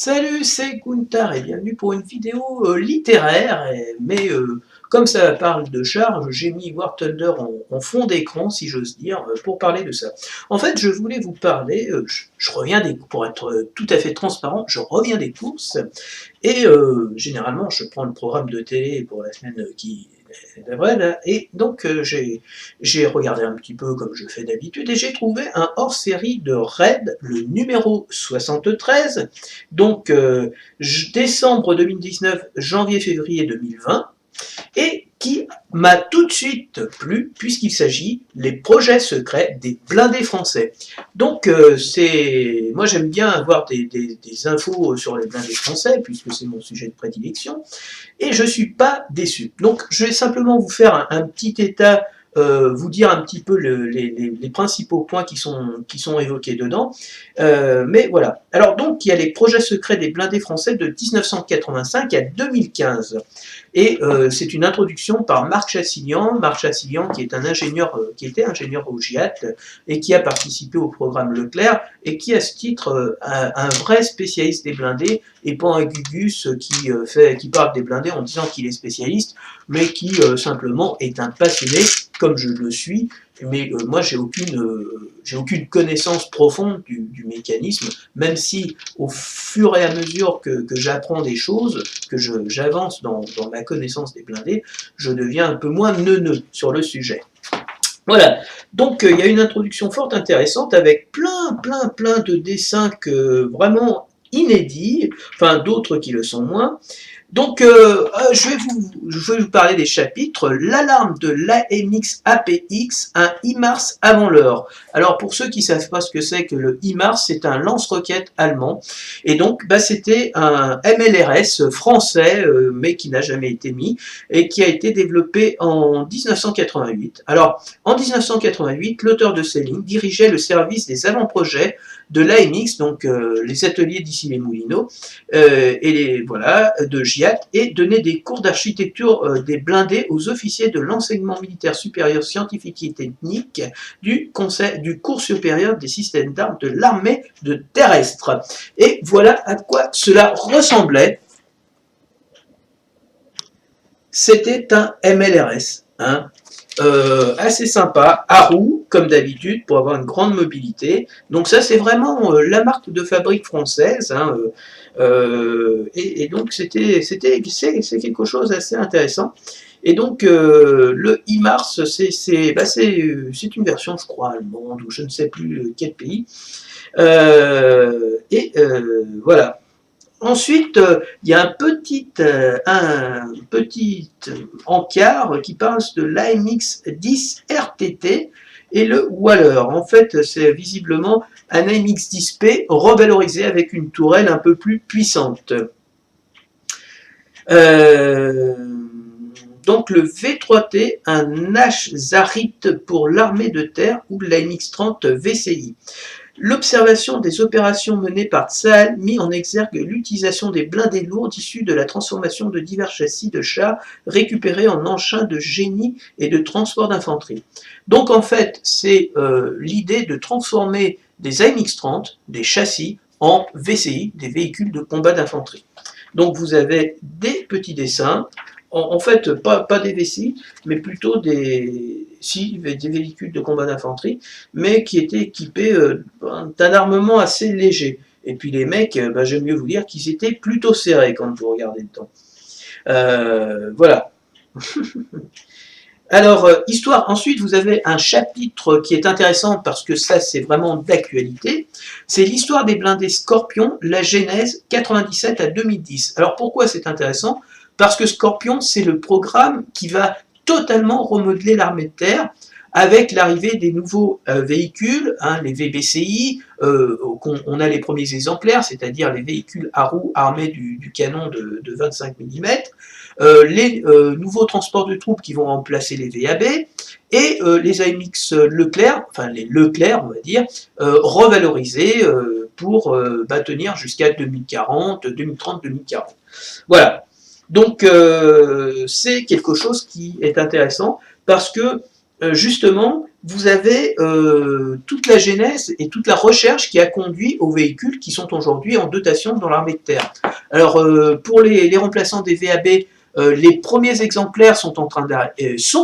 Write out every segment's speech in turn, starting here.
Salut, c'est Gunther et bienvenue pour une vidéo littéraire, comme ça parle de charge, j'ai mis War Thunder en fond d'écran, si j'ose dire, pour parler de ça. En fait, je voulais vous parler, je reviens pour être tout à fait transparent, je reviens des courses, et généralement je prends le programme de télé pour la semaine qui d'avril, là, et donc j'ai regardé un petit peu comme je fais d'habitude, et j'ai trouvé un hors-série de Raid, le numéro 73, donc décembre 2019, janvier-février 2020, et qui m'a tout de suite plu, puisqu'il s'agit des projets secrets des blindés français. Donc moi j'aime bien avoir des infos sur les blindés français, puisque c'est mon sujet de prédilection, et je ne suis pas déçu. Donc je vais simplement vous faire un petit état, vous dire un petit peu les principaux points qui sont évoqués dedans. Mais voilà. Alors donc il y a les projets secrets des blindés français de 1985 à 2015. Et c'est une introduction par Marc Chassilian. Marc Chassilian qui est un ingénieur, qui était ingénieur au GIAT et qui a participé au programme Leclerc et qui à ce titre un vrai spécialiste des blindés et pas un Gugus qui parle des blindés en disant qu'il est spécialiste, mais qui simplement est un passionné comme je le suis. Mais moi j'ai aucune connaissance profonde du mécanisme, même si au fur et à mesure que j'apprends des choses, que j'avance dans ma connaissance des blindés, je deviens un peu moins neuneux sur le sujet. Voilà, donc il y a une introduction fort intéressante avec plein de dessins vraiment inédits, enfin d'autres qui le sont moins. Donc, je vais vous parler des chapitres. L'alarme de l'AMX APX, un IMARS avant l'heure. Alors, pour ceux qui ne savent pas ce que c'est que le IMARS, c'est un lance-roquette allemand. Et donc, c'était un MLRS français, mais qui n'a jamais été mis, et qui a été développé en 1988. Alors, en 1988, l'auteur de ces lignes dirigeait le service des avant-projets de l'AMX, donc les ateliers d'Issy-les-Moulineaux, de GIAT, et donner des cours d'architecture des blindés aux officiers de l'enseignement militaire supérieur scientifique et technique du cours supérieur des systèmes d'armes de l'armée de terrestre. Et voilà à quoi cela ressemblait. C'était un MLRS, hein, assez sympa, à roues, comme d'habitude, pour avoir une grande mobilité. Donc ça, c'est vraiment la marque de fabrique française, hein, et donc c'est quelque chose d'assez intéressant. Et donc le IMARS, c'est une version, je crois, allemande, ou je ne sais plus quel pays. Voilà. Ensuite, il y a un petit encart qui parle de l'AMX 10 RTT et le Waller. En fait, c'est visiblement un AMX 10P revalorisé avec une tourelle un peu plus puissante. Donc le V3T, un H-Zarit pour l'armée de terre ou l'AMX 30 VCI. L'observation des opérations menées par Tsahal mit en exergue l'utilisation des blindés lourds issus de la transformation de divers châssis de chars récupérés en engins de génie et de transport d'infanterie. Donc en fait, c'est l'idée de transformer des AMX-30, des châssis, en VCI, des véhicules de combat d'infanterie. Donc vous avez des petits dessins, en fait pas des VCI, mais plutôt des véhicules de combat d'infanterie, mais qui étaient équipés d'un armement assez léger. Et puis les mecs, j'aime mieux vous dire qu'ils étaient plutôt serrés quand vous regardez le temps. Voilà. Alors, histoire, ensuite vous avez un chapitre qui est intéressant parce que ça c'est vraiment d'actualité, c'est l'histoire des blindés Scorpion, la genèse 97 à 2010. Alors pourquoi c'est intéressant? Parce que Scorpion c'est le programme qui va totalement remodeler l'armée de terre avec l'arrivée des nouveaux véhicules, hein, les VBCI, on a les premiers exemplaires, c'est-à-dire les véhicules à roues armés du canon de 25 mm, les nouveaux transports de troupes qui vont remplacer les VAB, et les AMX Leclerc, enfin les Leclerc on va dire, revalorisés pour tenir jusqu'à 2040, 2030, 2040. Voilà. Donc c'est quelque chose qui est intéressant parce que justement vous avez toute la genèse et toute la recherche qui a conduit aux véhicules qui sont aujourd'hui en dotation dans l'armée de terre. Alors, pour les remplaçants des VAB, les premiers exemplaires sont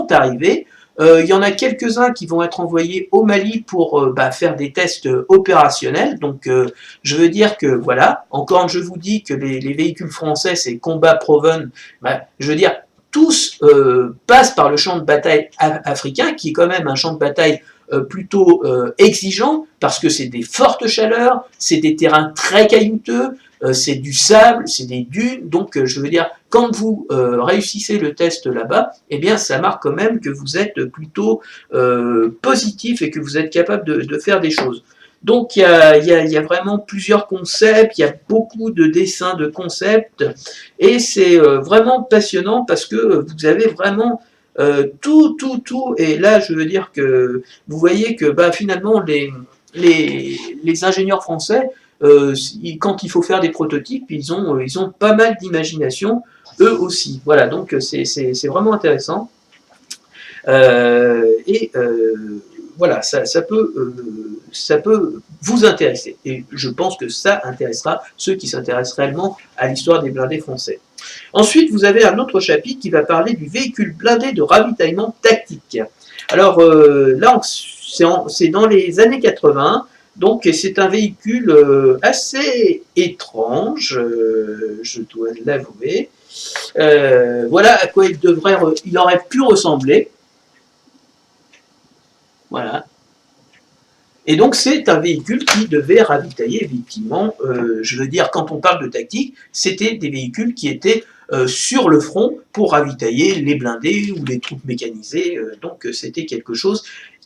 arrivés. Il y en a quelques-uns qui vont être envoyés au Mali pour faire des tests opérationnels. Donc, je veux dire que, voilà, encore je vous dis que les véhicules français, c'est combat proven, je veux dire, tous passent par le champ de bataille africain, qui est quand même un champ de bataille plutôt exigeant, parce que c'est des fortes chaleurs, c'est des terrains très caillouteux, c'est du sable, c'est des dunes, donc je veux dire, quand vous réussissez le test là-bas, eh bien ça marque quand même que vous êtes plutôt positif et que vous êtes capable de faire des choses. Donc il y a vraiment plusieurs concepts, il y a beaucoup de dessins de concepts, et c'est vraiment passionnant parce que vous avez vraiment tout, et là je veux dire que vous voyez que finalement les ingénieurs français, quand il faut faire des prototypes, ils ont pas mal d'imagination, eux aussi. Voilà, donc c'est vraiment intéressant. Et voilà, ça peut vous intéresser. Et je pense que ça intéressera ceux qui s'intéressent réellement à l'histoire des blindés français. Ensuite, vous avez un autre chapitre qui va parler du véhicule blindé de ravitaillement tactique. Alors là, c'est dans les années 80, donc c'est un véhicule assez étrange, je dois l'avouer. Voilà à quoi il aurait pu ressembler. Voilà. Et donc c'est un véhicule qui devait ravitailler effectivement, je veux dire, quand on parle de tactique, c'était des véhicules qui étaient sur le front pour ravitailler les blindés ou les troupes mécanisées, donc c'était quelque chose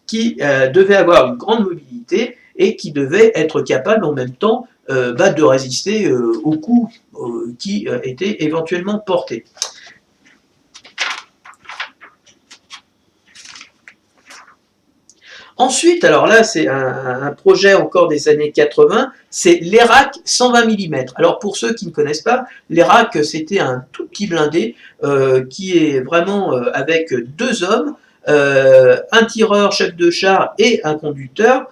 qui devait avoir une grande mobilité et qui devait être capable en même temps de résister aux coups qui étaient éventuellement portés. Ensuite, alors là, c'est un projet encore des années 80, c'est l'Erak 120 mm. Alors pour ceux qui ne connaissent pas, l'Erak, c'était un tout petit blindé qui est vraiment avec deux hommes, un tireur, chef de char et un conducteur,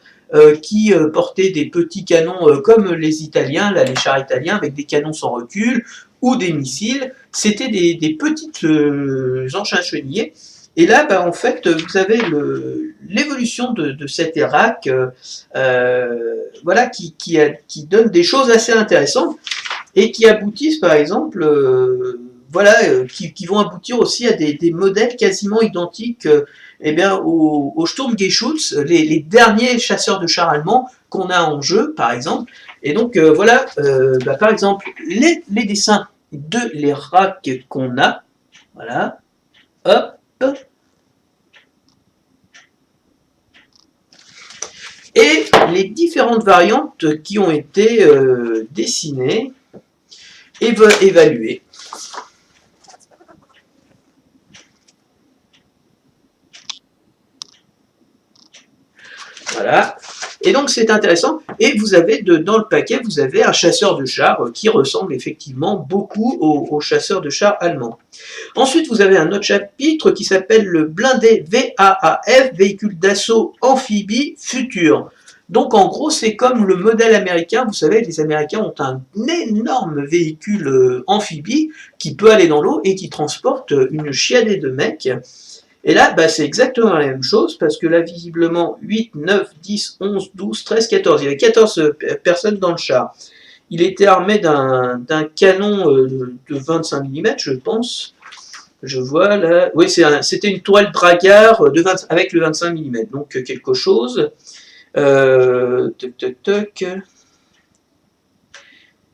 qui portaient des petits canons comme les Italiens, là, les chars italiens, avec des canons sans recul, ou des missiles. C'était des petites engins chenillés. Et là, en fait, vous avez l'évolution de cet Erak, voilà, qui donne des choses assez intéressantes et qui aboutissent, par exemple, voilà, qui vont aboutir aussi à des modèles quasiment identiques au Sturmgeschütz, les derniers chasseurs de chars allemands qu'on a en jeu, par exemple. Et donc, voilà, par exemple, les dessins de l'Erak qu'on a, voilà, hop, et les différentes variantes qui ont été dessinées et évaluées. Voilà. Et donc c'est intéressant. Et vous avez dans le paquet, vous avez un chasseur de chars qui ressemble effectivement beaucoup au chasseur de chars allemand. Ensuite, vous avez un autre chapitre qui s'appelle le blindé VAAF, véhicule d'assaut amphibie futur. Donc en gros, c'est comme le modèle américain. Vous savez, les Américains ont un énorme véhicule amphibie qui peut aller dans l'eau et qui transporte une chiadée de mecs. Et là, c'est exactement la même chose, parce que là, visiblement, 8, 9, 10, 11, 12, 13, 14. Il y avait 14 personnes dans le char. Il était armé d'un canon de 25 mm, je pense. Je vois là. Oui, c'était une tourelle Dragar avec le 25 mm. Donc, quelque chose.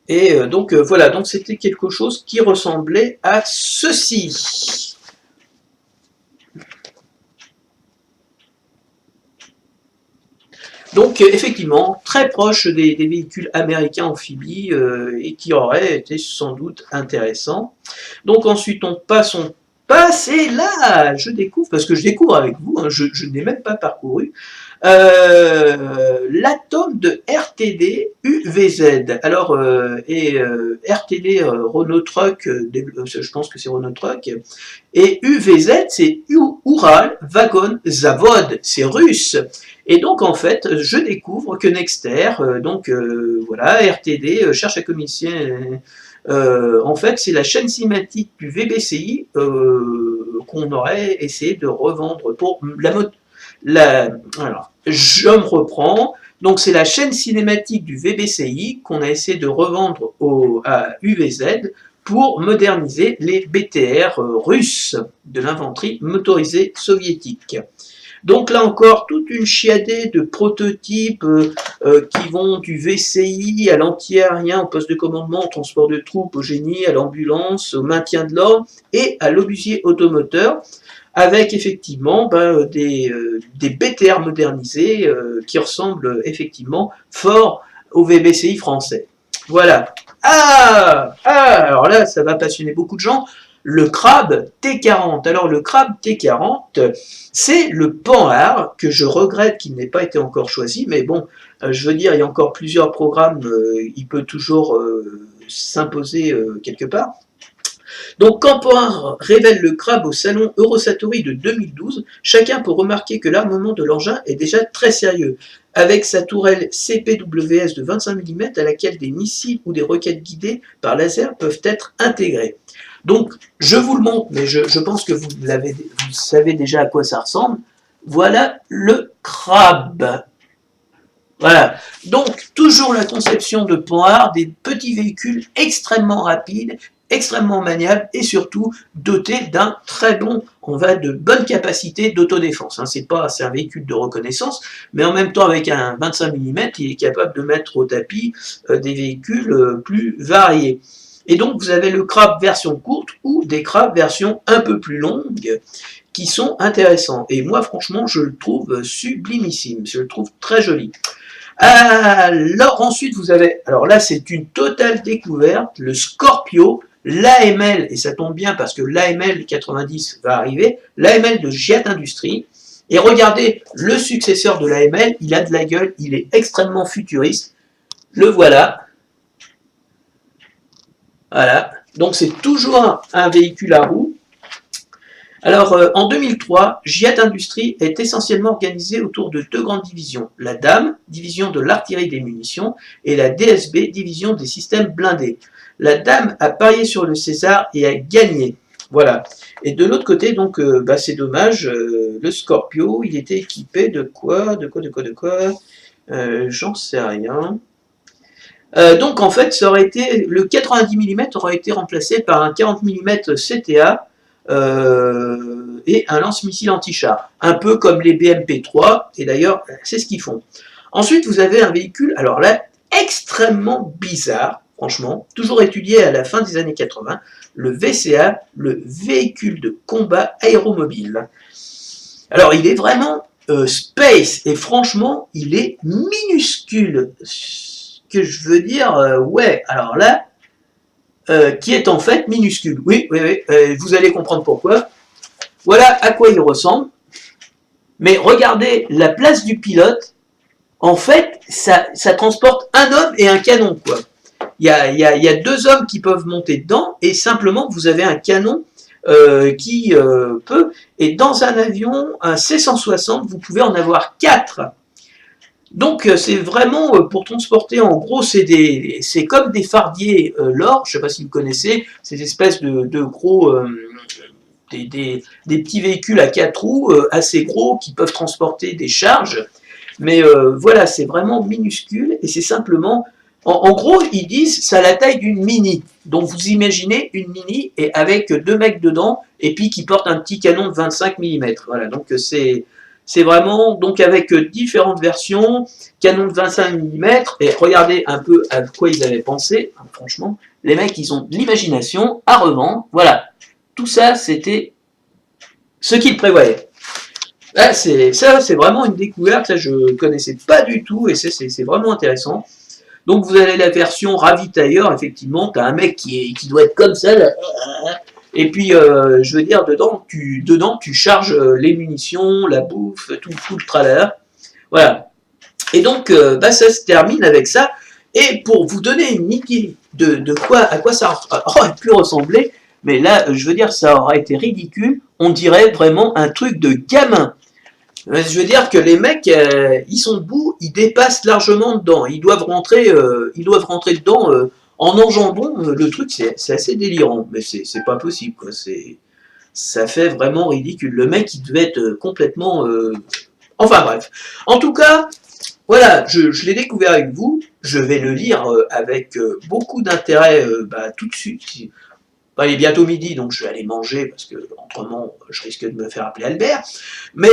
Et donc, voilà. Donc, c'était quelque chose qui ressemblait à ceci. Donc effectivement, très proche des véhicules américains amphibies et qui auraient été sans doute intéressants. Donc ensuite on passe, on Passez là, je découvre, parce que je découvre avec vous, hein, je n'ai même pas parcouru, l'atome de RTD UVZ. Alors, RTD Renault Truck, je pense que c'est Renault Truck, et UVZ c'est Ural Vagon Zavod, c'est russe. Et donc en fait, je découvre que Nexter, voilà, RTD cherche à communiquer. En fait, c'est la chaîne cinématique du VBCI qu'on aurait essayé de revendre pour alors, je me reprends. Donc, c'est la chaîne cinématique du VBCI qu'on a essayé de revendre à UVZ pour moderniser les BTR russes de l'infanterie motorisée soviétique. Donc là encore, toute une chiadée de prototypes qui vont du VCI à l'anti-aérien, au poste de commandement, au transport de troupes, au génie, à l'ambulance, au maintien de l'ordre et à l'obusier automoteur, avec effectivement des BTR modernisés qui ressemblent effectivement fort au VBCI français. Voilà. Alors là, ça va passionner beaucoup de gens. Le crabe T40. Alors le crabe T40, c'est le Panhard que je regrette qu'il n'ait pas été encore choisi, mais bon, je veux dire, il y a encore plusieurs programmes, il peut toujours s'imposer quelque part. Donc quand Panhard révèle le crabe au salon Eurosatori de 2012, chacun peut remarquer que l'armement de l'engin est déjà très sérieux, avec sa tourelle CPWS de 25 mm à laquelle des missiles ou des roquettes guidées par laser peuvent être intégrés. Donc je vous le montre, mais je pense que vous savez déjà à quoi ça ressemble. Voilà le crabe. Voilà. Donc, toujours la conception de Panhard, des petits véhicules extrêmement rapides, extrêmement maniables et surtout dotés d'un très bon, de bonnes capacités d'autodéfense. Hein. C'est un véhicule de reconnaissance, mais en même temps, avec un 25 mm, il est capable de mettre au tapis des véhicules plus variés. Et donc, vous avez le crabe version courte ou des crabes version un peu plus longue qui sont intéressants. Et moi, franchement, je le trouve sublimissime. Je le trouve très joli. Alors ensuite vous avez, alors là c'est une totale découverte, le Scorpio, l'AML, et ça tombe bien parce que l'AML 90 va arriver, l'AML de Giat Industries, et regardez le successeur de l'AML, il a de la gueule, il est extrêmement futuriste, le voilà, voilà, donc c'est toujours un véhicule à roues. Alors, en 2003, Giat Industries est essentiellement organisée autour de deux grandes divisions. La DAM, division de l'artillerie des munitions, et la DSB, division des systèmes blindés. La DAM a parié sur le César et a gagné. Voilà. Et de l'autre côté, donc, c'est dommage, le Scorpio, il était équipé de quoi J'en sais rien. Donc, en fait, ça aurait été, le 90 mm aurait été remplacé par un 40 mm CTA, et un lance-missile anti-char, un peu comme les BMP-3, et d'ailleurs, c'est ce qu'ils font. Ensuite, vous avez un véhicule, alors là, extrêmement bizarre, franchement, toujours étudié à la fin des années 80, le VCA, le véhicule de combat aéromobile. Alors, il est vraiment space, et franchement, il est minuscule. Ce que je veux dire, ouais, alors là, qui est en fait minuscule. Oui, vous allez comprendre pourquoi. Voilà à quoi il ressemble. Mais regardez la place du pilote. En fait, ça transporte un homme et un canon, quoi. Il y a deux hommes qui peuvent monter dedans, et simplement, vous avez un canon qui peut... Et dans un avion, un C-160, vous pouvez en avoir 4. Donc c'est vraiment pour transporter, en gros c'est comme des fardiers LOR, je ne sais pas si vous connaissez, ces espèces de gros, des petits véhicules à 4 roues assez gros qui peuvent transporter des charges, mais voilà, c'est vraiment minuscule et c'est simplement, en gros ils disent ça a la taille d'une mini, donc vous imaginez une mini et avec deux mecs dedans et puis qui portent un petit canon de 25 mm, voilà, donc c'est vraiment, donc avec différentes versions, canon de 25 mm, et regardez un peu à quoi ils avaient pensé, franchement, les mecs, ils ont de l'imagination à revendre, voilà. Tout ça, c'était ce qu'ils prévoyaient. Là, c'est vraiment une découverte, ça je ne connaissais pas du tout, et c'est vraiment intéressant. Donc vous avez la version ravitailleur, effectivement, tu as un mec qui doit être comme ça, là, Et puis, je veux dire, dedans, tu charges les munitions, la bouffe, tout le tralala. Voilà. Et donc, bah, ça se termine avec ça. Et pour vous donner une idée à quoi ça aurait pu ressembler, mais là, je veux dire, ça aurait été ridicule. On dirait vraiment un truc de gamin. Je veux dire que les mecs, ils sont debout, ils dépassent largement dedans. Ils doivent rentrer dedans en enjambant. Le truc, c'est assez délirant, mais c'est pas possible, quoi. Ça fait vraiment ridicule. Le mec, il devait être complètement. Enfin bref. En tout cas, voilà, je l'ai découvert avec vous. Je vais le lire avec beaucoup d'intérêt bah, tout de suite. Bah, il est bientôt midi, donc je vais aller manger parce que autrement, je risque de me faire appeler Albert. Mais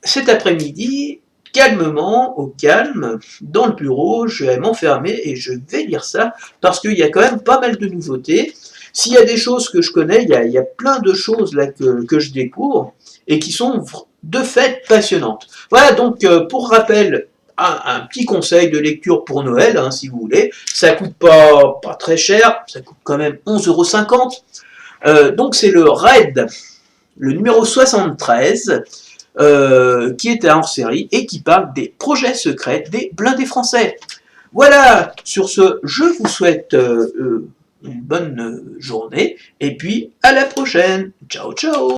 cet après-midi, calmement, au calme, dans le bureau, je vais m'enfermer et je vais lire ça parce qu'il y a quand même pas mal de nouveautés. S'il y a des choses que je connais, il y a plein de choses là que je découvre et qui sont de fait passionnantes. Voilà, donc pour rappel, un petit conseil de lecture pour Noël, hein, si vous voulez. Ça coûte pas très cher, ça coûte quand même 11,50 €. Donc c'est le RAID, le numéro 73, qui est hors série et qui parle des projets secrets des blindés français. Voilà, sur ce, je vous souhaite une bonne journée et puis à la prochaine. Ciao, ciao.